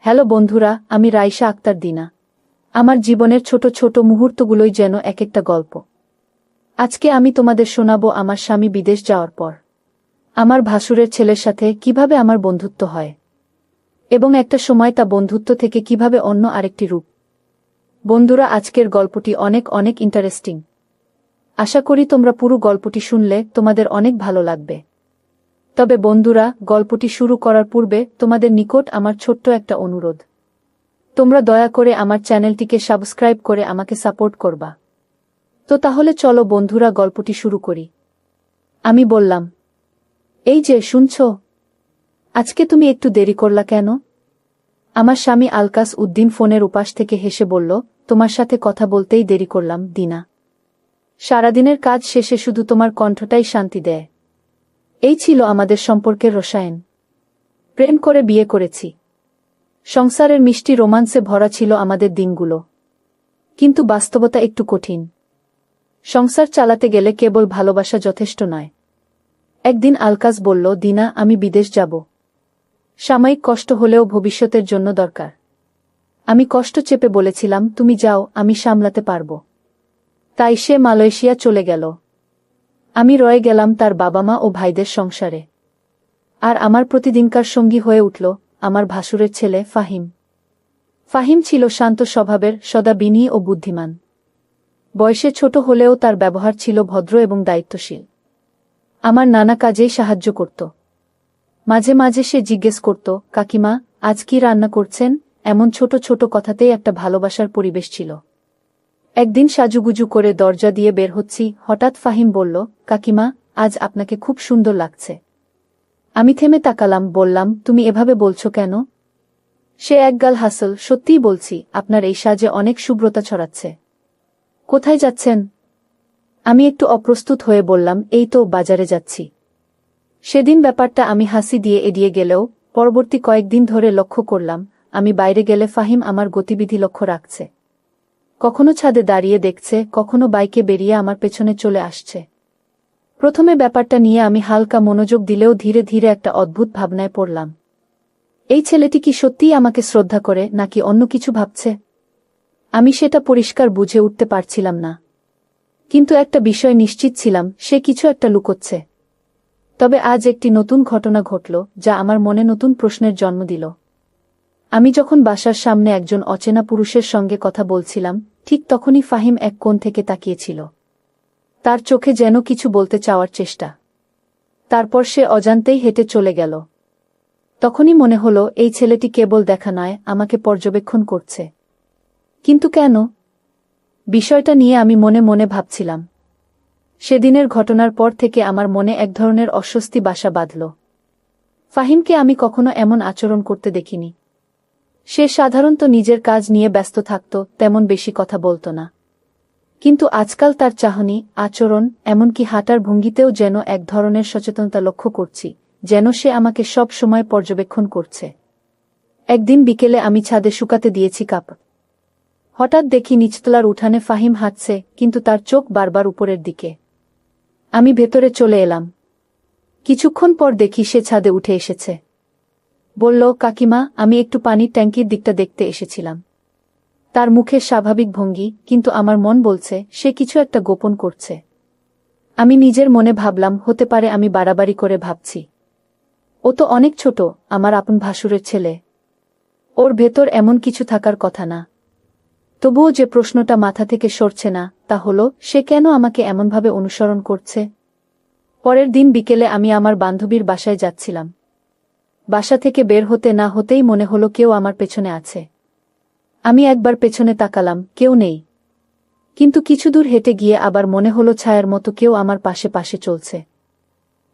Hello বন্ধুরা, আমি রাইসা আক্তার দিনা। আমার জীবনের ছোট ছোট মুহূর্তগুলোই যেন এক একটা গল্প। আজকে আমি তোমাদের শোনাবো আমার স্বামী বিদেশ যাওয়ার পর আমার ভাসুরের ছেলের সাথে কিভাবে আমার বন্ধুত্ব হয়, এবং একটা সময় তা বন্ধুত্ব থেকে কিভাবে অন্য আরেকটি রূপ। বন্ধুরা, আজকের গল্পটি অনেক অনেক ইন্টারেস্টিং। আশা করি তোমরা পুরো গল্পটি শুনলে তোমাদের অনেক ভালো লাগবে। তবে বন্ধুরা, গল্পটি শুরু করার পূর্বে তোমাদের নিকট আমার ছোট্ট একটা অনুরোধ। তোমরা দয়া করে আমার চ্যানেলটিকে সাবস্ক্রাইব করে আমাকে সাপোর্ট করবা। তো তাহলে চলো বন্ধুরা, গল্পটি শুরু করি। আমি বললাম, এই যে শুনছ, আজকে তুমি একটু দেরি করলা কেন? আমার স্বামী আলকাস উদ্দিন ফোনের উপাস থেকে হেসে বলল, তোমার সাথে কথা বলতেই দেরি করলাম দিনা। সারাদিনের কাজ শেষে শুধু তোমার কণ্ঠটাই শান্তি দেয়। এই ছিল আমাদের সম্পর্কের রসায়ন। প্রেম করে বিয়ে করেছি। সংসারের মিষ্টি রোমান্সে ভরা ছিল আমাদের দিনগুলো। কিন্তু বাস্তবতা একটু কঠিন। সংসার চালাতে গেলে কেবল ভালোবাসা যথেষ্ট নয়। একদিন আলকাস বলল, দিনা, আমি বিদেশ যাব। সাময়িক কষ্ট হলেও ভবিষ্যতের জন্য দরকার। আমি কষ্ট চেপে বলেছিলাম, তুমি যাও, আমি সামলাতে পারব। তাই সে মালয়েশিয়া চলে গেল। আমি রয়ে গেলাম তার বাবা মা ও ভাইদের সংসারে। আর আমার প্রতিদিনকার সঙ্গী হয়ে উঠল আমার ভাসুরের ছেলে ফাহিম। ফাহিম ছিল শান্ত স্বভাবের, সদা বিনয়ী ও বুদ্ধিমান। বয়সে ছোট হলেও তার ব্যবহার ছিল ভদ্র এবং দায়িত্বশীল। আমার নানা কাজেই সাহায্য করত। মাঝে মাঝে সে জিজ্ঞেস করত, কাকিমা, আজ কি রান্না করছেন? এমন ছোট ছোট কথাতেই একটা ভালোবাসার পরিবেশ ছিল। একদিন সাজুগুজু করে দরজা দিয়ে বের হচ্ছি, হঠাৎ ফাহিম বলল, কাকিমা, আজ আপনাকে খুব সুন্দর লাগছে। আমি থেমে তাকালাম, বললাম, তুমি এভাবে বলছো কেন? সে একগাল হাসল, সত্যিই বলছি, আপনার এই সাজে অনেক শুভ্রতা ছড়াচ্ছে। কোথায় যাচ্ছেন? আমি একটু অপ্রস্তুত হয়ে বললাম, এই তো বাজারে যাচ্ছি। সেদিন ব্যাপারটা আমি হাসি দিয়ে এড়িয়ে গেলেও পরবর্তী কয়েকদিন ধরে লক্ষ্য করলাম, আমি বাইরে গেলে ফাহিম আমার গতিবিধি লক্ষ্য রাখছে। কখনো ছাদে দাঁড়িয়ে দেখছে, কখনো বাইকে বেরিয়ে আমার পেছনে চলে আসছে। প্রথমে ব্যাপারটা নিয়ে আমি হালকা মনোযোগ দিলেও ধীরে ধীরে একটা অদ্ভুত ভাবনায় পড়লাম। এই ছেলেটি কি সত্যিই আমাকে শ্রদ্ধা করে, নাকি অন্য কিছু ভাবছে? আমি সেটা পরিষ্কার বুঝে উঠতে পারছিলাম না। কিন্তু একটা বিষয় নিশ্চিত ছিলাম, সে কিছু একটা লুকোচ্ছে। তবে আজ একটি নতুন ঘটনা ঘটল, যা আমার মনে নতুন প্রশ্নের জন্ম দিল। আমি যখন বাসার সামনে একজন অচেনা পুরুষের সঙ্গে কথা বলছিলাম, ঠিক তখনই ফাহিম এক কোণ থেকে তাকিয়েছিল। তার চোখে যেন কিছু বলতে চাওয়ার চেষ্টা। তারপর সে অজান্তেই হেঁটে চলে গেল। তখনই মনে হলো, এই ছেলেটি কেবল দেখা নয়, আমাকে পর্যবেক্ষণ করছে। কিন্তু কেন? বিষয়টা নিয়ে আমি মনে মনে ভাবছিলাম। সেদিনের ঘটনার পর থেকে আমার মনে এক ধরনের অস্বস্তি বাসা বাঁধল। ফাহিমকে আমি কখনো এমন আচরণ করতে দেখিনি। সে সাধারণত নিজের কাজ নিয়ে ব্যস্ত থাকত, তেমন বেশি কথা বলত না। কিন্তু আজকাল তার চাহনি, আচরণ, এমনকি হাঁটার ভঙ্গিতেও যেন এক ধরনের সচেতনতা লক্ষ্য করছি, যেন সে আমাকে সব সময় পর্যবেক্ষণ করছে। একদিন বিকেলে আমি ছাদে শুকাতে দিয়েছি কাপড়। হঠাৎ দেখি নিচতলার উঠানে ফাহিম হাঁটছে, কিন্তু তার চোখ বারবার উপরের দিকে। আমি ভেতরে চলে এলাম। কিছুক্ষণ পর দেখি সে ছাদে উঠে এসেছে। বলল, কাকিমা, আমি একটু পানির ট্যাঙ্কির দিকটা দেখতে এসেছিলাম। তার মুখে স্বাভাবিক ভঙ্গি, কিন্তু আমার মন বলছে সে কিছু একটা গোপন করছে। আমি নিজের মনে ভাবলাম, হতে পারে আমি বাড়াবাড়ি করে ভাবছি। ও তো অনেক ছোট, আমার আপন ভাসুরের ছেলে। ওর ভেতর এমন কিছু থাকার কথা না। তবুও যে প্রশ্নটা মাথা থেকে সরছে না, তা হলো, সে কেন আমাকে এমনভাবে অনুসরণ করছে? পরের দিন বিকেলে আমি আমার বান্ধবীর বাসায় যাচ্ছিলাম। বাসা থেকে বের হতে না হতেই মনে হলো কেউ আমার পেছনে আছে। আমি একবার পেছনে তাকালাম, কেউ নেই। কিন্তু কিছু দূর হেঁটে গিয়ে আবার মনে হলো ছায়ার মতো কেউ আমার পাশে পাশে চলছে।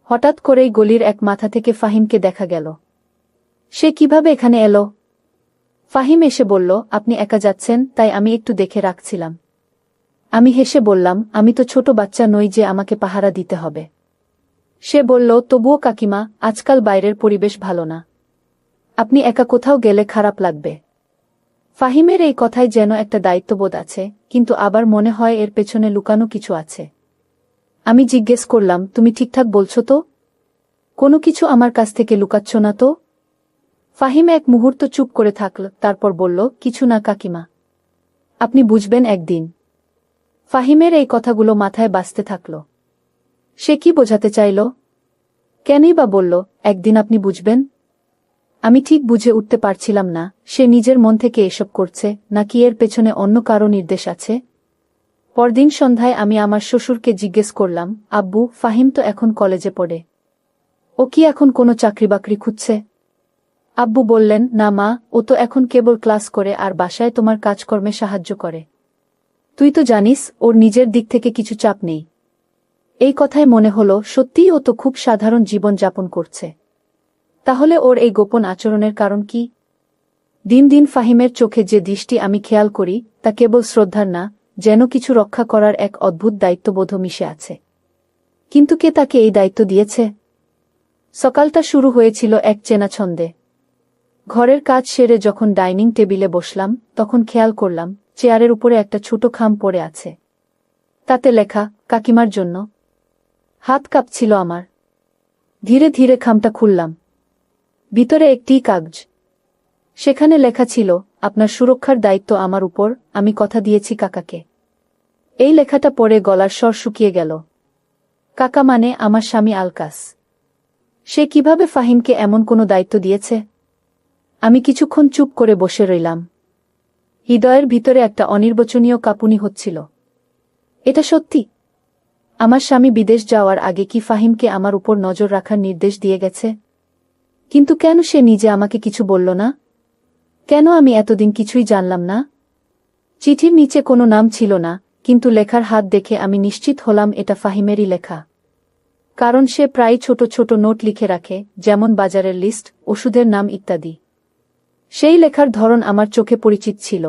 হঠাৎ করেই গলির এক মাথা থেকে ফাহিমকে দেখা গেল। সে কিভাবে এখানে এলো? ফাহিম এসে বলল, আপনি একা যাচ্ছেন, তাই আমি একটু দেখে রাখছিলাম। আমি হেসে বললাম, আমি তো ছোট বাচ্চা নই যে আমাকে পাহারা দিতে হবে। সে বলল, তবুও কাকিমা, আজকাল বাইরের পরিবেশ ভালো না। আপনি একা কোথাও গেলে খারাপ লাগবে। ফাহিমের এই কথায় যেন একটা দায়িত্ববোধ আছে, কিন্তু আবার মনে হয় এর পেছনে লুকানো কিছু আছে। আমি জিজ্ঞেস করলাম, তুমি ঠিকঠাক বলছো তো? কোনো কিছু আমার কাছ থেকে লুকাচ্ছ না তো? ফাহিম এক মুহূর্ত চুপ করে থাকল, তারপর বলল, কিছু না কাকিমা। আপনি বুঝবেন একদিন। ফাহিমের এই কথাগুলো মাথায় বাজতে থাকল। সে কি বোঝাতে চাইল? কেনই বা বলল, একদিন আপনি বুঝবেন? আমি ঠিক বুঝে উঠতে পারছিলাম না, সে নিজের মন থেকে এসব করছে নাকি এর পেছনে অন্য কারো নির্দেশ আছে। পরদিন সন্ধ্যায় আমি আমার শ্বশুরকে জিজ্ঞেস করলাম, আব্বু, ফাহিম তো এখন কলেজে পড়ে, ও কি এখন কোনো চাকরি বাকরি খুঁজছে? আব্বু বললেন, না মা, ও তো এখন কেবল ক্লাস করে আর বাসায় তোমার কাজকর্মে সাহায্য করে। তুই তো জানিস ওর নিজের দিক থেকে কিছু চাপ নেই। এই কথায় মনে হলো সত্যিই ও তো খুব সাধারণ জীবন যাপন করছে। তাহলে ওর এই গোপন আচরণের কারণ কি? দিন দিন ফাহিমের চোখে যে দৃষ্টি আমি খেয়াল করি তা কেবল শ্রদ্ধার না, যেন কিছু রক্ষা করার এক অদ্ভুত দায়িত্ববোধ মিশে আছে। কিন্তু কে তাকে এই দায়িত্ব দিয়েছে? সকালটা শুরু হয়েছিল এক চেনা ছন্দে। ঘরের কাজ সেরে যখন ডাইনিং টেবিলে বসলাম তখন খেয়াল করলাম চেয়ারের উপরে একটা ছোট খাম পড়ে আছে। তাতে লেখা, কাকিমার জন্য। হাত কাঁপছিল আমার। ধীরে ধীরে খামটা খুললাম। ভিতরে একটি কাগজ। সেখানে লেখা ছিল, আপনার সুরক্ষার দায়িত্ব আমার উপর, আমি কথা দিয়েছি কাকাকে। এই লেখাটা পড়ে গলার স্বর শুকিয়ে গেল। কাকা মানে আমার স্বামী আলকাস। সে কিভাবে ফাহিমকে এমন কোনো দায়িত্ব দিয়েছে? আমি কিছুক্ষণ চুপ করে বসে রইলাম। হৃদয়ের ভিতরে একটা অনির্বচনীয় কাঁপুনি হচ্ছিল। এটা সত্যি? আমার স্বামী বিদেশ যাওয়ার আগে কি ফাহিমকে আমার উপর নজর রাখার নির্দেশ দিয়ে গেছে? কিন্তু কেন সে নিজে আমাকে কিছু বলল না? কেন আমি এতদিন কিছুই জানলাম না? চিঠির নিচে কোনো নাম ছিল না, কিন্তু লেখার হাত দেখে আমি নিশ্চিত হলাম এটা ফাহিমেরই লেখা। কারণ সে প্রায় ছোট ছোট নোট লিখে রাখে, যেমন বাজারের লিস্ট, ওষুধের নাম ইত্যাদি। সেই লেখার ধরন আমার চোখে পরিচিত ছিল।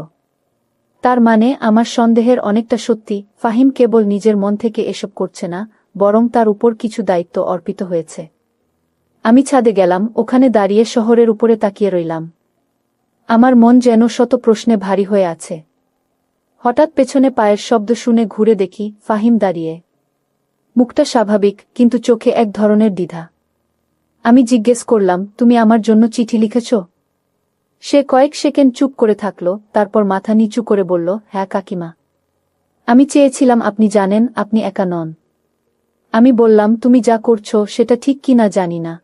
তার মানে আমার সন্দেহের অনেকটা সত্যি, ফাহিম কেবল নিজের মন থেকে এসব করছে না, বরং তার উপর কিছু দায়িত্ব অর্পিত হয়েছে। আমি ছাদে গেলাম, ওখানে দাঁড়িয়ে শহরের উপরে তাকিয়ে রইলাম। আমার মন যেন শত প্রশ্নে ভারী হয়ে আছে। হঠাৎ পেছনে পায়ের শব্দ শুনে ঘুরে দেখি ফাহিম দাঁড়িয়ে। মুখটা স্বাভাবিক, কিন্তু চোখে এক ধরনের দ্বিধা। আমি জিজ্ঞেস করলাম, তুমি আমার জন্য চিঠি লিখেছ? সে কয়েক সেকেন্ড চুপ করে থাকল, তারপর মাথা নিচু করে বলল, হ্যাঁ কাকিমা। আমি চেয়েছিলাম আপনি জানেন আপনি একা নন। আমি বললাম, তুমি যা করছো সেটা ঠিক কি না জানি না,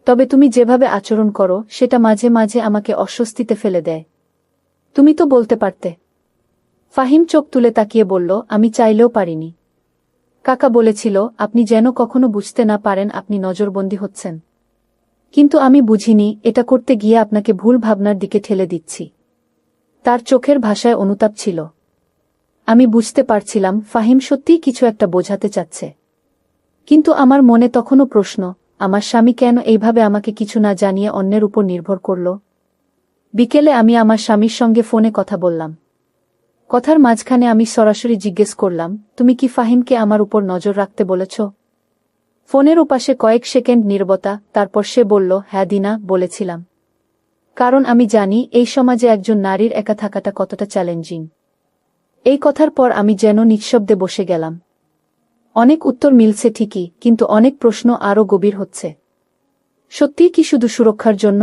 তবে তুমি যেভাবে আচরণ করো সেটা মাঝে মাঝে আমাকে অস্বস্তিতে ফেলে দেয়। তুমি তো বলতে পারতে। ফাহিম চোখ তুলে তাকিয়ে বলল, আমি চাইলেও পারিনি। কাকা বলেছিল আপনি যেন কখনো বুঝতে না পারেন আপনি নজরবন্দী হচ্ছেন। কিন্তু আমি বুঝিনি এটা করতে গিয়ে আপনাকে ভুল ভাবনার দিকে ঠেলে দিচ্ছি। তার চোখের ভাষায় অনুতাপ ছিল। আমি বুঝতে পারছিলাম ফাহিম সত্যিই কিছু একটা বোঝাতে চাচ্ছে। কিন্তু আমার মনে তখনও প্রশ্ন, আমার স্বামী কেন এইভাবে আমাকে কিছু না জানিয়ে অন্যের উপর নির্ভর করল? বিকেলে আমি আমার স্বামীর সঙ্গে ফোনে কথা বললাম। কথার মাঝখানে আমি সরাসরি জিজ্ঞেস করলাম, তুমি কি ফাহিমকে আমার উপর নজর রাখতে বলেছ? ফোনের ওপাশে কয়েক সেকেন্ড নীরবতা, তারপর সে বলল, হ্যাঁ দিনা, বলেছিলাম। কারণ আমি জানি এই সমাজে একজন নারীর একা থাকাটা কতটা চ্যালেঞ্জিং। এই কথার পর আমি যেন নিঃশব্দে বসে গেলাম। অনেক উত্তর মিলছে ঠিকই, কিন্তু অনেক প্রশ্ন আরও গভীর হচ্ছে। সত্যিই কি শুধু সুরক্ষার জন্য?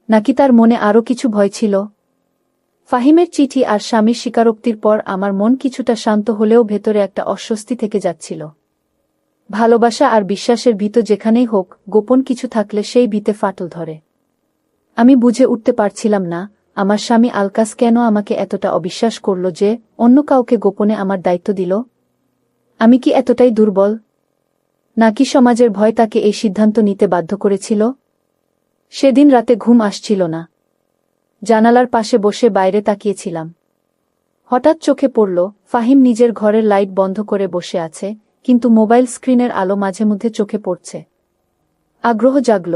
নাকি তার মনে আরও কিছু ভয় ছিল? ফাহিমের চিঠি আর স্বামীর স্বীকারোক্তির পর আমার মন কিছুটা শান্ত হলেও ভেতরে একটা অস্বস্তি থেকে যাচ্ছিল। ভালোবাসা আর বিশ্বাসের ভিত যেখানেই হোক, গোপন কিছু থাকলে সেই ভিতে ফাটল ধরে। আমি বুঝে উঠতে পারছিলাম না আমার স্বামী আলকাস কেন আমাকে এতটা অবিশ্বাস করল যে অন্য কাউকে গোপনে আমার দায়িত্ব দিল। আমি কি এতটাই দুর্বল? নাকি সমাজের ভয় তাকে এই সিদ্ধান্ত নিতে বাধ্য করেছিল? সেদিন রাতে ঘুম আসছিল না। জানালার পাশে বসে বাইরে তাকিয়েছিলাম। হঠাৎ চোখে পড়ল ফাহিম নিজের ঘরের লাইট বন্ধ করে বসে আছে, কিন্তু মোবাইল স্ক্রিনের আলো মাঝে মধ্যে চোখে পড়ছে। আগ্রহ জাগল।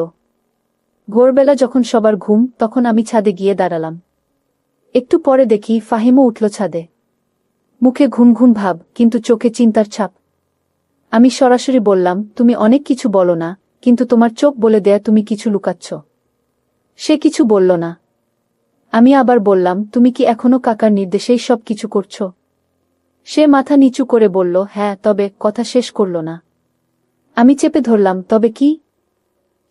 ভোরবেলা যখন সবার ঘুম, তখন আমি ছাদে গিয়ে দাঁড়ালাম। একটু পরে দেখি ফাহিমও উঠল ছাদে। মুখে ঘুম ঘুম ভাব, কিন্তু চোখে চিন্তার ছাপ। আমি সরাসরি বললাম, তুমি অনেক কিছু বলো না, কিন্তু তোমার চোখ বলে দেয়া তুমি কিছু লুকাচ্ছ। সে কিছু বলল না। আমি আবার বললাম, তুমি কি এখনো কাকার নির্দেশেই সব কিছু করছো? সে মাথা নিচু করে বলল, হ্যাঁ, তবে কথা শেষ করল না। আমি চেপে ধরলাম, তবে কি?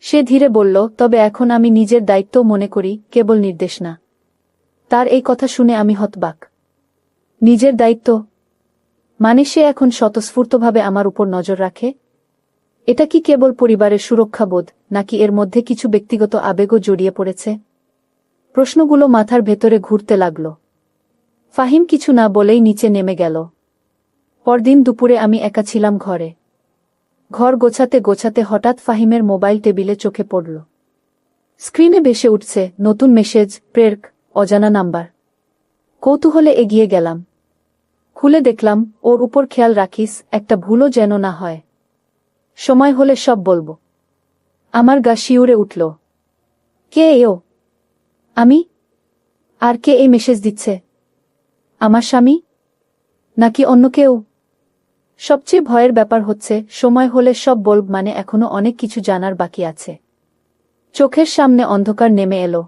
সে ধীরে বলল, তবে এখন আমি নিজের দায়িত্বও মনে করি, কেবল নির্দেশ না। তার এই কথা শুনে আমি হতবাক। নিজের দায়িত্ব মানে সে এখন স্বতঃস্ফূর্তভাবে আমার উপর নজর রাখে? এটা কি কেবল পরিবারের সুরক্ষাবোধ, নাকি এর মধ্যে কিছু ব্যক্তিগত আবেগও জড়িয়ে পড়েছে? প্রশ্নগুলো মাথার ভেতরে ঘুরতে লাগল। ফাহিম কিছু না বলেই নিচে নেমে গেল। পরদিন দুপুরে আমি একা ছিলাম ঘরে। ঘর গোছাতে গোছাতে হঠাৎ ফাহিমের মোবাইল টেবিলে চোখে পড়ল। স্ক্রিনে ভেসে উঠছে নতুন মেসেজ, প্রেরক, অজানা নাম্বার। কৌতূহলে এগিয়ে গেলাম। খুলে দেখলাম, ওর উপর খেয়াল রাখিস, একটা ভুলও যেন না হয়। সময় হলে সব বলবো। আমার গা শিউরে উঠল। কে ও? আমি? আর কে এই মেসেজ দিচ্ছে? আমার স্বামী? নাকি অন্য কেউ? সবচেয়ে ভয়ের ব্যাপার হচ্ছে, সময় হলে সব বলব মানে এখনো অনেক কিছু জানার বাকি আছে। চোখের সামনে অন্ধকার নেমে এলো।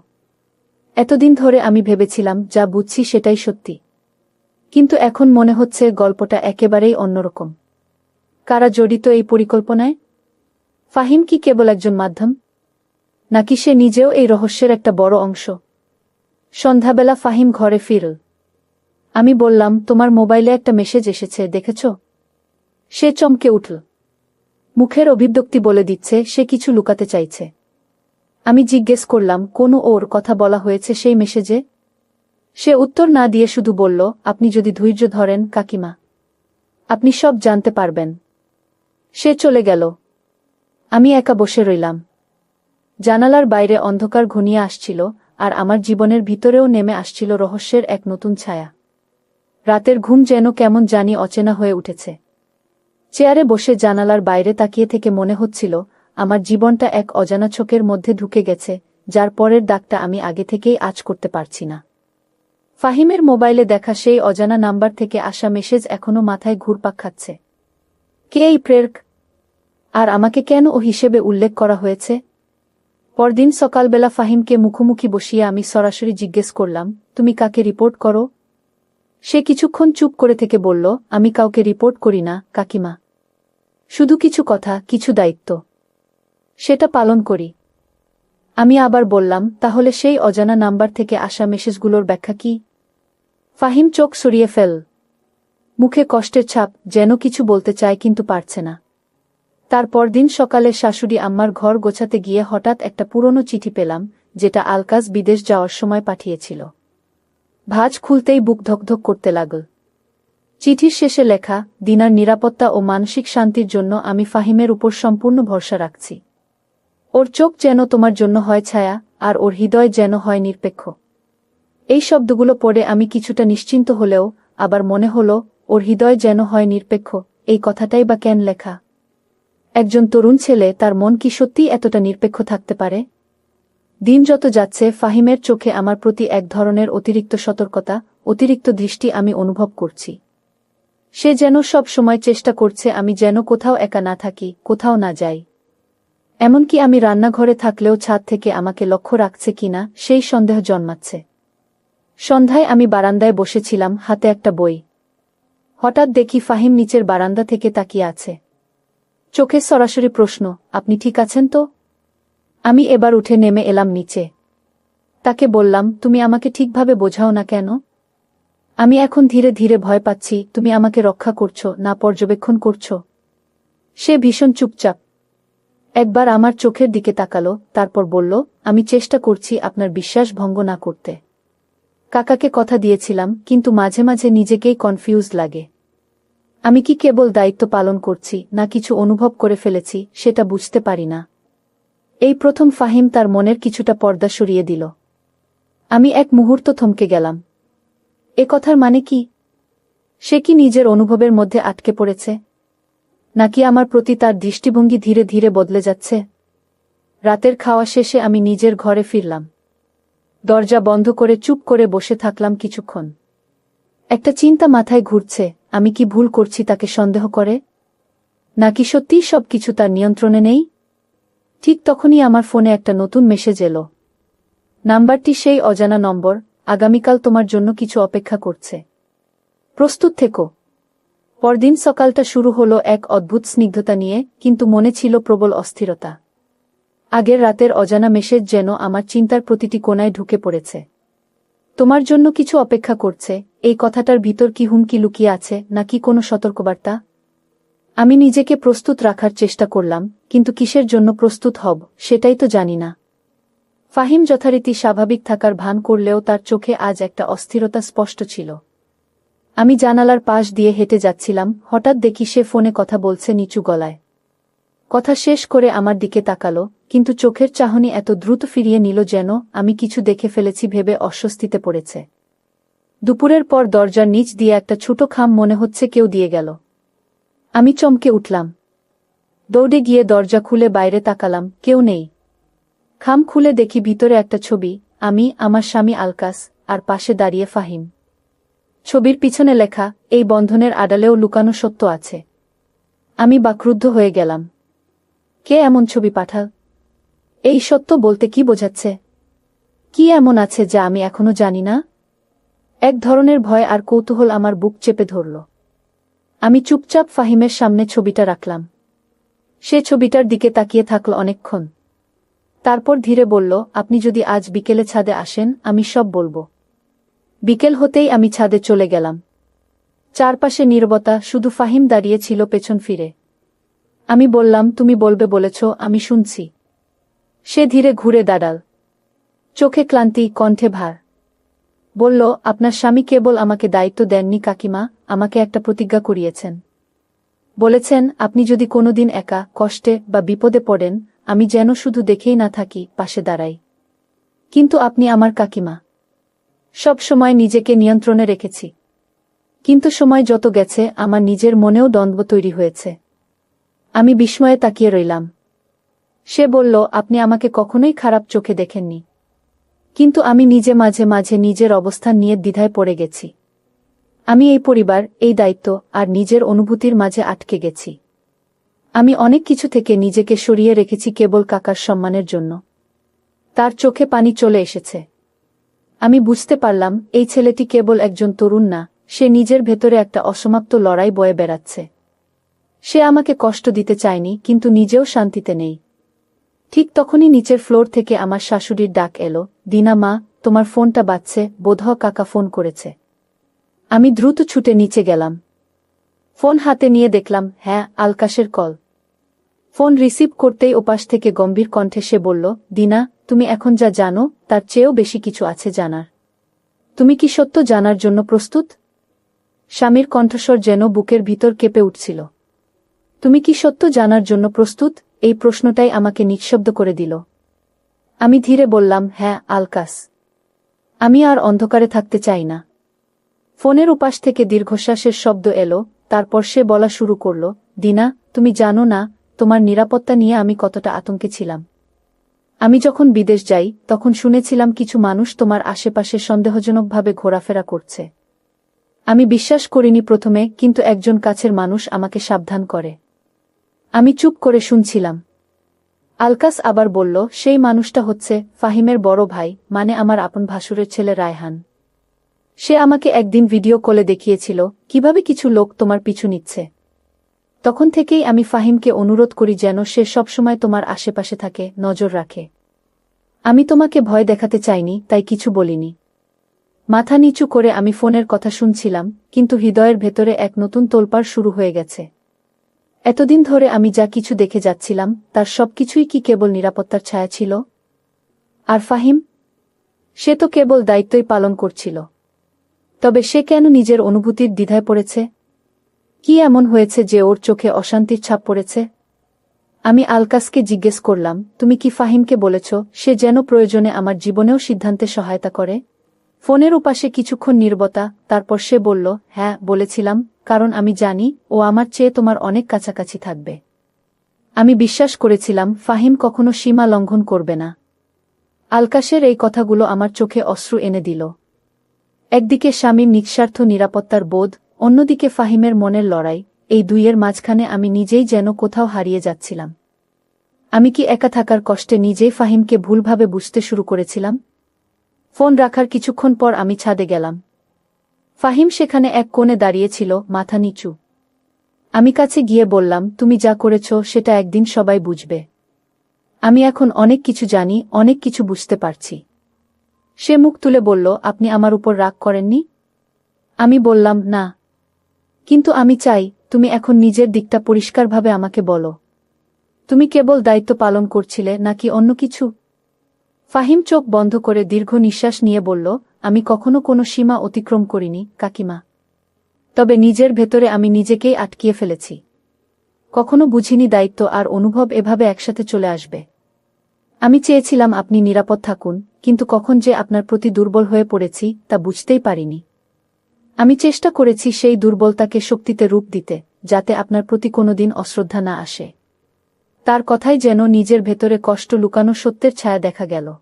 এতদিন ধরে আমি ভেবেছিলাম যা বুঝছি সেটাই সত্যি। কিন্তু এখন মনে হচ্ছে গল্পটা একেবারেই অন্যরকম। কারা জড়িত এই পরিকল্পনায়? ফাহিম কি কেবল একজন মাধ্যম, নাকি সে নিজেও এই রহস্যের একটা বড় অংশ? সন্ধ্যাবেলা ফাহিম ঘরে ফিরল। আমি বললাম, তোমার মোবাইলে একটা মেসেজ এসেছে, দেখেছ? সে চমকে উঠল। মুখের অভিব্যক্তি বলে দিচ্ছে সে কিছু লুকাতে চাইছে। আমি জিজ্ঞেস করলাম, কোনো ওর কথা বলা হয়েছে সেই মেসেজে? সে উত্তর না দিয়ে শুধু বলল, আপনি যদি ধৈর্য ধরেন কাকিমা, আপনি সব জানতে পারবেন। সে চলে গেল। আমি একা বসে রইলাম। জানালার বাইরে অন্ধকার ঘনিয়ে আসছিল, আর আমার জীবনের ভিতরেও নেমে আসছিল রহস্যের এক নতুন ছায়া। রাতের ঘুম যেন কেমন জানি অচেনা হয়ে উঠেছে। চেয়ারে বসে জানালার বাইরে তাকিয়ে থেকে মনে হচ্ছিল, আমার জীবনটা এক অজানা ছকের মধ্যে ঢুকে গেছে, যার পরের দাগটা আমি আগে থেকেই আঁচ করতে পারছি না। ফাহিমের মোবাইলে দেখা সেই অজানা নাম্বার থেকে আসা মেসেজ এখনো মাথায় ঘুরপাক খাচ্ছে। কে এই প্রেরক? আর আমাকে কেন ও হিসেবে উল্লেখ করা হয়েছে? পরদিন সকালবেলা ফাহিমকে মুখোমুখি বসিয়ে আমি সরাসরি জিজ্ঞেস করলাম, তুমি কাকে রিপোর্ট করো? সে কিছুক্ষণ চুপ করে থেকে বলল, আমি কাউকে রিপোর্ট করি না কাকিমা। শুধু কিছু কথা, কিছু দায়িত্ব, সেটা পালন করি। আমি আবার বললাম, তাহলে সেই অজানা নাম্বার থেকে আসা মেসেজগুলোর ব্যাখ্যা কি? ফাহিম চোখ সরিয়ে ফেল। মুখে কষ্টের ছাপ, যেন কিছু বলতে চায় কিন্তু পারছে না। তারপর দিন সকালে শাশুড়ি আম্মার ঘর গোছাতে গিয়ে হঠাৎ একটা পুরনো চিঠি পেলাম, যেটা আলকাজ বিদেশ যাওয়ার সময় পাঠিয়েছিল। ভাঁজ খুলতেই বুক ধকধক করতে লাগল। চিঠির শেষে লেখা, দিনার নিরাপত্তা ও মানসিক শান্তির জন্য আমি ফাহিমের উপর সম্পূর্ণ ভরসা রাখছি। ওর চোখ যেন তোমার জন্য হয় ছায়া, আর ওর হৃদয় যেন হয় নিরপেক্ষ। এই শব্দগুলো পড়ে আমি কিছুটা নিশ্চিন্ত হলেও আবার মনে হলো, ওর হৃদয় যেন হয় নিরপেক্ষ, এই কথাটাই বা কেন লেখা? একজন তরুণ ছেলে, তার মন কি সত্যিই এতটা নিরপেক্ষ থাকতে পারে? দিন যত যাচ্ছে ফাহিমের চোখে আমার প্রতি এক ধরনের অতিরিক্ত সতর্কতা, অতিরিক্ত দৃষ্টি আমি অনুভব করছি। সে যেন সব সময় চেষ্টা করছে আমি যেন কোথাও একা না থাকি, কোথাও না যাই। এমনকি আমি রান্নাঘরে থাকলেও ছাদ থেকে আমাকে লক্ষ্য রাখছে কিনা সেই সন্দেহ জন্মাচ্ছে। সন্ধ্যায় আমি বারান্দায় বসেছিলাম, হাতে একটা বই। হঠাৎ দেখি ফাহিম নিচের বারান্দা থেকে তাকিয়ে আছে। চোখে সরাসরি প্রশ্ন, আপনি ঠিক আছেন তো? আমি এবার উঠে নেমে এলাম নিচে। তাকে বললাম, তুমি আমাকে ঠিকভাবে বোঝাও না কেন? আমি এখন ধীরে ধীরে ভয় পাচ্ছি, তুমি আমাকে রক্ষা করছো না পর্যবেক্ষণ করছো? সে ভীষণ চুপচাপ। একবার আমার চোখের দিকে তাকালো, তারপর বলল, আমি চেষ্টা করছি আপনার বিশ্বাস ভঙ্গ না করতে। কাকাকে কথা দিয়েছিলাম, কিন্তু মাঝে মাঝে নিজেকেই কনফিউজ লাগে। আমি কি কেবল দায়িত্ব পালন করছি, না কিছু অনুভব করে ফেলেছি, সেটা বুঝতে পারি না। এই প্রথম ফাহিম তার মনের কিছুটা পর্দা সরিয়ে দিল। আমি এক মুহূর্ত থমকে গেলাম। এ কথার মানে কি? সে কি নিজের অনুভবের মধ্যে আটকে পড়েছে? নাকি আমার প্রতি তার দৃষ্টিভঙ্গি ধীরে ধীরে বদলে যাচ্ছে? রাতের খাওয়া শেষে আমি নিজের ঘরে ফিরলাম। দরজা বন্ধ করে চুপ করে বসে থাকলাম কিছুক্ষণ। একটা চিন্তা মাথায় ঘুরছে, আমি কি ভুল করছি তাকে সন্দেহ করে? নাকি সত্যিই সবকিছু তার নিয়ন্ত্রণে নেই? ঠিক তখনই আমার ফোনে একটা নতুন মেসেজ এলো। নাম্বারটি সেই অজানা নম্বর, আগামীকাল তোমার জন্য কিছু অপেক্ষা করছে, প্রস্তুত থেকো। পরদিন সকালটা শুরু হলো এক অদ্ভুত স্নিগ্ধতা নিয়ে, কিন্তু মনে ছিল প্রবল অস্থিরতা। আগের রাতের অজানা মেসেজ যেন আমার চিন্তার প্রতিটি কোণায় ঢুকে পড়েছে। তোমার জন্য কিছু অপেক্ষা করছে, এই কথাটার ভিতর কি হুমকি লুকিয়ে আছে নাকি কোনো সতর্কবার্তা? আমি নিজেকে প্রস্তুত রাখার চেষ্টা করলাম, কিন্তু কিসের জন্য প্রস্তুত হব সেটাই তো জানি না। ফাহিম যথারীতি স্বাভাবিক থাকার ভান করলেও তার চোখে আজ একটা অস্থিরতা স্পষ্ট ছিল। আমি জানালার পাশ দিয়ে হেঁটে যাচ্ছিলাম, হঠাৎ দেখি সে ফোনে কথা বলছে নিচু গলায়। কথা শেষ করে আমার দিকে তাকালো, কিন্তু চোখের চাহনি এত দ্রুত ফিরিয়ে নিল যেন আমি কিছু দেখে ফেলেছি ভেবে অস্বস্তিতে পড়েছে। দুপুরের পর দরজার নিচ দিয়ে একটা ছোট খাম মনে হচ্ছে কেউ দিয়ে গেল। আমি চমকে উঠলাম। দৌড়ে গিয়ে দরজা খুলে বাইরে তাকালাম, কেউ নেই। খাম খুলে দেখি ভিতরে একটা ছবি, আমি, আমার স্বামী আলকাস, আর পাশে দাঁড়িয়ে ফাহিম। ছবির পিছনে লেখা, এই বন্ধনের আড়ালেও লুকানো সত্য আছে। আমি বাকরুদ্ধ হয়ে গেলাম। কে এমন ছবি পাঠাল? এই সত্য বলতে কি বোঝাচ্ছে? কি এমন আছে যা আমি এখনো জানি না? এক ধরনের ভয় আর কৌতূহল আমার বুক চেপে ধরল। আমি চুপচাপ ফাহিমের সামনে ছবিটা রাখলাম। সে ছবিটার দিকে তাকিয়ে থাকল অনেকক্ষণ। তারপর ধীরে বলল, আপনি যদি আজ বিকেলে ছাদে আসেন আমি সব বলবো। বিকেল হতেই আমি ছাদে চলে গেলাম। চারপাশে নীরবতা, শুধু ফাহিম দাঁড়িয়ে ছিল পেছন ফিরে। আমি বললাম, তুমি বলবে বলেছ, আমি শুনছি। সে ধীরে ঘুরে দাঁড়াল। চোখে ক্লান্তি, কণ্ঠে ভার। বলল, আপনার স্বামী কেবল আমাকে দায়িত্ব দেননি কাকিমা, আমাকে একটা প্রতিজ্ঞা করিয়েছেন। বলেছেন, আপনি যদি কোনোদিন একা, কষ্টে বা বিপদে পড়েন, আমি যেন শুধু দেখেই না থাকি, পাশে দাঁড়াই। কিন্তু আপনি আমার কাকিমা। সব সময় নিজেকে নিয়ন্ত্রণে রেখেছি। কিন্তু সময় যত গেছে আমার নিজের মনেও দ্বন্দ্ব তৈরি হয়েছে। আমি বিস্ময়ে তাকিয়ে রইলাম। সে বলল, আপনি আমাকে কখনোই খারাপ চোখে দেখেননি। কিন্তু আমি নিজে মাঝে মাঝে নিজের অবস্থান নিয়ে দ্বিধায় পড়ে গেছি। আমি এই পরিবার, এই দায়িত্ব আর নিজের অনুভূতির মাঝে আটকে গেছি। আমি অনেক কিছু থেকে নিজেকে সরিয়ে রেখেছি কেবল কাকার সম্মানের জন্য। তার চোখে পানি চলে এসেছে। আমি বুঝতে পারলাম, এই ছেলেটি কেবল একজন তরুণ না, সে নিজের ভেতরে একটা অসমাপ্ত লড়াই বয়ে বেড়াচ্ছে। সে আমাকে কষ্ট দিতে চায়নি, কিন্তু নিজেও শান্তিতে নেই। ঠিক তখনই নিচের ফ্লোর থেকে আমার শাশুড়ির ডাক এলো, দিনা মা, তোমার ফোনটা বাজছে, বোধহয় কাকা ফোন করেছে। আমি দ্রুত ছুটে নিচে গেলাম। ফোন হাতে নিয়ে দেখলাম, হ্যাঁ, আলকাশের কল। ফোন রিসিভ করতেই ওপাশ থেকে গম্ভীর কণ্ঠে সে বলল, দিনা, তুমি এখন যা জানো তার চেয়েও বেশি কিছু আছে জানার। তুমি কি সত্য জানার জন্য প্রস্তুত? স্বামীর কণ্ঠস্বর যেন বুকের ভিতর কেঁপে উঠছিল। তুমি কি সত্য জানার জন্য প্রস্তুত? এই প্রশ্নটাই আমাকে নিঃশব্দ করে দিল। আমি ধীরে বললাম, হ্যাঁ আলকাস। আমি আর অন্ধকারে থাকতে চাই না। ফোনের উপাস থেকে দীর্ঘশ্বাসের শব্দ এলো, তারপর সে বলা শুরু করল, দিনা, তুমি জানো না তোমার নিরাপত্তা নিয়ে আমি কতটা আতঙ্কে ছিলাম। আমি যখন বিদেশ যাই তখন শুনেছিলাম কিছু মানুষ তোমার আশেপাশে সন্দেহজনকভাবে ঘোরাফেরা করছে। আমি বিশ্বাস করিনি প্রথমে, কিন্তু একজন কাছের মানুষ আমাকে সাবধান করে। আমি চুপ করে শুনছিলাম। আলকাস আবার বলল, সেই মানুষটা হচ্ছে ফাহিমের বড় ভাই, মানে আমার আপন ভাসুরের ছেলে রায়হান। সে আমাকে একদিন ভিডিও কলে দেখিয়েছিল কিভাবে কিছু লোক তোমার পিছু নিচ্ছে। তখন থেকেই আমি ফাহিমকে অনুরোধ করি যেন সে সবসময় তোমার আশেপাশে থাকে, নজর রাখে। আমি তোমাকে ভয় দেখাতে চাইনি, তাই কিছু বলিনি। মাথা নিচু করে আমি ফোনের কথা শুনছিলাম, কিন্তু হৃদয়ের ভেতরে এক নতুন তোলপাড় শুরু হয়ে গেছে। এতদিন ধরে আমি যা কিছু দেখে যাচ্ছিলাম তার সবকিছুই কি কেবল নিরাপত্তার ছায়া ছিল? আর ফাহিম? সে তো কেবল দায়িত্বই পালন করছিল। তবে সে কেন নিজের অনুভূতির দ্বিধায় পড়েছে? কি এমন হয়েছে যে ওর চোখে অশান্তির ছাপ পড়েছে? আমি আলকাসকে জিজ্ঞেস করলাম, তুমি কি ফাহিমকে বলেছ সে যেন প্রয়োজনে আমার জীবনেও সিদ্ধান্তে সহায়তা করে? ফোনের উপাসে কিছুক্ষণ নীরবতা, তারপর সে বলল, হ্যাঁ বলেছিলাম, কারণ আমি জানি ও আমার চেয়ে তোমার অনেক কাছাকাছি থাকবে। আমি বিশ্বাস করেছিলাম ফাহিম কখনো সীমা লঙ্ঘন করবে না। আলকাশের এই কথাগুলো আমার চোখে অশ্রু এনে দিল। একদিকে স্বামীর নিঃস্বার্থ নিরাপত্তার বোধ, অন্যদিকে ফাহিমের মনের লড়াই, এই দুইয়ের মাঝখানে আমি নিজেই যেন কোথাও হারিয়ে যাচ্ছিলাম। আমি কি একা থাকার কষ্টে নিজেই ফাহিমকে ভুলভাবে বুঝতে শুরু করেছিলাম? ফোন রাখার কিছুক্ষণ পর আমি ছাদে গেলাম। ফাহিম সেখানে এক কোণে দাঁড়িয়েছিল, মাথা নিচু। আমি কাছে গিয়ে বললাম, তুমি যা করেছ সেটা একদিন সবাই বুঝবে। আমি এখন অনেক কিছু জানি, অনেক কিছু বুঝতে পারছি। সে মুখ তুলে বলল, আপনি আমার উপর রাগ করেননি? আমি বললাম, না। কিন্তু আমি চাই তুমি এখন নিজের দিকটা পরিষ্কারভাবে আমাকে বলো। তুমি কেবল দায়িত্ব পালন করছিলে নাকি অন্য কিছু? ফাহিম চোখ বন্ধ করে দীর্ঘ নিঃশ্বাস নিয়ে বলল, আমি কখনো কোনো সীমা অতিক্রম করিনি, কাকিমা। তবে নিজের ভেতরে আমি নিজেকেই আটকিয়ে ফেলেছি। কখনো বুঝিনি দায়িত্ব আর অনুভব এভাবে একসাথে চলে আসবে। আমি চেয়েছিলাম আপনি নিরাপদ থাকুন, কিন্তু কখন যে আপনার প্রতি দুর্বল হয়ে পড়েছি তা বুঝতেই পারিনি। আমি চেষ্টা করেছি সেই দুর্বলতাকে শক্তিতে রূপ দিতে, যাতে আপনার প্রতি কোনোদিন অশ্রদ্ধা না আসে। তার কথাই যেন নিজের ভেতরে কষ্ট লুকানো সত্যের ছায়া দেখা গেল।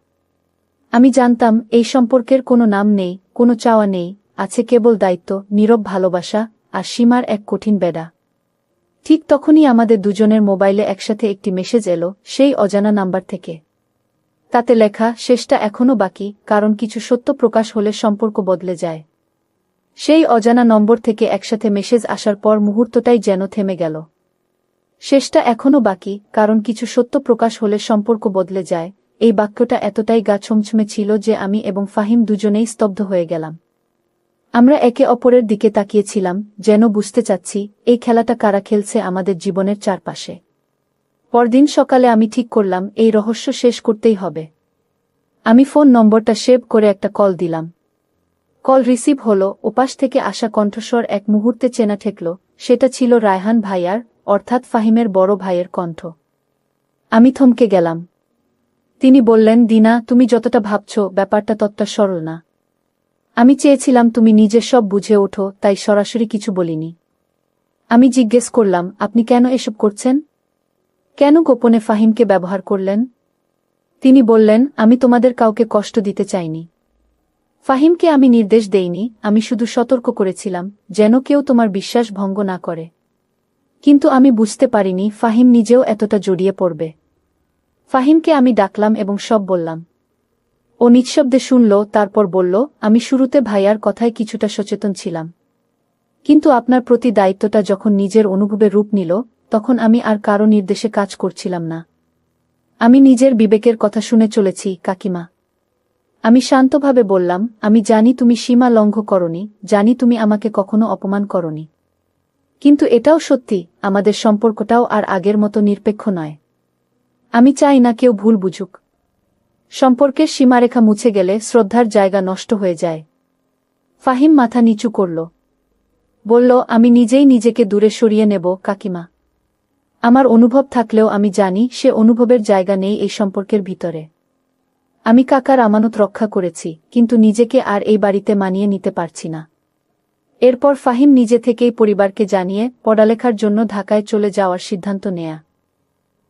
আমি জানতাম এই সম্পর্কের কোনো নাম নেই, কোনো চাওয়া নেই, আছে কেবল দায়িত্ব, নীরব ভালোবাসা আর সীমার এক কঠিন বেড়া। ঠিক তখনই আমাদের দুজনের মোবাইলে একসাথে একটি মেসেজ এলো, সেই অজানা নাম্বার থেকে। তাতে লেখা, শেষটা এখনও বাকি, কারণ কিছু সত্য প্রকাশ হলে সম্পর্ক বদলে যায়। সেই অজানা নম্বর থেকে একসাথে মেসেজ আসার পর মুহূর্তটাই যেন থেমে গেল। শেষটা এখনও বাকি, কারণ কিছু সত্য প্রকাশ হলে সম্পর্ক বদলে যায়। এই বাক্যটা এতটাই গা ছমছমে ছিল যে আমি এবং ফাহিম দুজনেই স্তব্ধ হয়ে গেলাম। আমরা একে অপরের দিকে তাকিয়েছিলাম, যেন বুঝতে চাচ্ছি এই খেলাটা কারা খেলছে আমাদের জীবনের চারপাশে। পরদিন সকালে আমি ঠিক করলাম এই রহস্য শেষ করতেই হবে। আমি ফোন নম্বরটা সেভ করে একটা কল দিলাম। কল রিসিভ হলো, ওপাশ থেকে আসা কণ্ঠস্বর এক মুহূর্তে চেনা ঠেকল। সেটা ছিল রায়হান ভাইয়ার, অর্থাৎ ফাহিমের বড় ভাইয়ের কণ্ঠ। আমি থমকে গেলাম। তিনি বললেন, দিনা, তুমি যতটা ভাবছ ব্যাপারটা ততটা সরল না। আমি চেয়েছিলাম তুমি নিজে সব বুঝে ওঠো, তাই সরাসরি কিছু বলিনি। আমি জিজ্ঞেস করলাম, আপনি কেন এসব করছেন? কেন গোপনে ফাহিমকে ব্যবহার করলেন? তিনি বললেন, আমি তোমাদের কাউকে কষ্ট দিতে চাইনি। ফাহিমকে আমি নির্দেশ দেইনি, আমি শুধু সতর্ক করেছিলাম যেন কেউ তোমার বিশ্বাস ভঙ্গ না করে। কিন্তু আমি বুঝতে পারিনি ফাহিম নিজেও এতটা জড়িয়ে পড়বে। ফাহিমকে আমি ডাকলাম এবং সব বললাম। ও নিঃশব্দে শুনল, তারপর বলল, আমি শুরুতে ভাইয়ার কথায় কিছুটা সচেতন ছিলাম। কিন্তু আপনার প্রতি দায়িত্বটা যখন নিজের অনুভবে রূপ নিল, তখন আমি আর কারো নির্দেশে কাজ করছিলাম না। আমি নিজের বিবেকের কথা শুনে চলেছি, কাকিমা। আমি শান্তভাবে বললাম, আমি জানি তুমি সীমা লঙ্ঘন করনি, জানি তুমি আমাকে কখনো অপমান করনি। কিন্তু এটাও সত্যি, আমাদের সম্পর্কটাও আর আগের মতো নিরপেক্ষ নয়। আমি চাই না কেউ ভুল বুঝুক। সম্পর্কের সীমারেখা মুছে গেলে শ্রদ্ধার জায়গা নষ্ট হয়ে যায়। ফাহিম মাথা নিচু করল। বলল, আমি নিজেই নিজেকে দূরে সরিয়ে নেব, কাকিমা। আমার অনুভব থাকলেও আমি জানি সে অনুভবের জায়গা নেই এই সম্পর্কের ভিতরে। আমি কাকার আমানত রক্ষা করেছি, কিন্তু নিজেকে আর এই বাড়িতে মানিয়ে নিতে পারছি না। এরপর ফাহিম নিজে থেকেই পরিবারকে জানিয়ে পড়ালেখার জন্য ঢাকায় চলে যাওয়ার সিদ্ধান্ত নেয়া।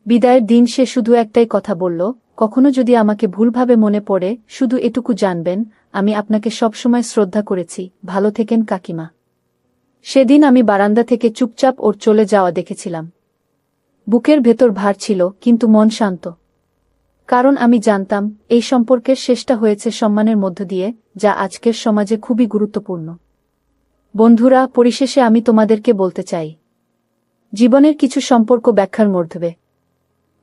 বিদায়ের দিন সে শুধু একটাই কথা বলল, কখনো যদি আমাকে ভুলভাবে মনে পড়ে, শুধু এটুকু জানবেন, আমি আপনাকে সবসময় শ্রদ্ধা করেছি, ভালো থেকেন কাকিমা। সেদিন আমি বারান্দা থেকে চুপচাপ ওর চলে যাওয়া দেখেছিলাম। বুকের ভেতর ভার ছিল, কিন্তু মন শান্ত। কারণ আমি জানতাম এই সম্পর্কের শেষটা হয়েছে সম্মানের মধ্য দিয়ে, যা আজকের সমাজে খুবই গুরুত্বপূর্ণ। বন্ধুরা, পরিশেষে আমি তোমাদেরকে বলতে চাই, জীবনের কিছু সম্পর্ক ব্যাখ্যার মধ্যে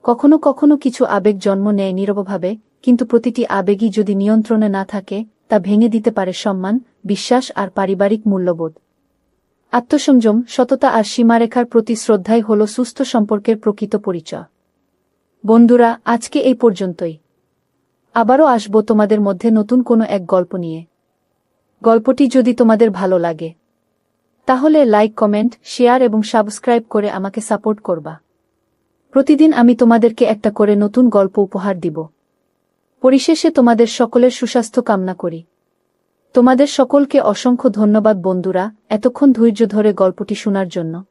কখনো কখনো কিছু আবেগ জন্ম নেয় নীরবভাবে, কিন্তু প্রতিটি আবেগই যদি নিয়ন্ত্রণে না থাকে, তা ভেঙে দিতে পারে সম্মান, বিশ্বাস আর পারিবারিক মূল্যবোধ। আত্মসংযম, সততা আর সীমারেখার প্রতি শ্রদ্ধাই হল সুস্থ সম্পর্কের প্রকৃত পরিচয়। বন্ধুরা, আজকে এই পর্যন্তই। আবারও আসব তোমাদের মধ্যে নতুন কোনো এক গল্প নিয়ে। গল্পটি যদি তোমাদের ভালো লাগে, তাহলে লাইক, কমেন্ট, শেয়ার এবং সাবস্ক্রাইব করে আমাকে সাপোর্ট করবা। প্রতিদিন আমি তোমাদেরকে একটা করে নতুন গল্প উপহার দিব। পরিশেষে তোমাদের সকলের সুস্বাস্থ্য কামনা করি। তোমাদের সকলকে অসংখ্য ধন্যবাদ বন্ধুরা, এতক্ষণ ধৈর্য ধরে গল্পটি শোনার জন্য।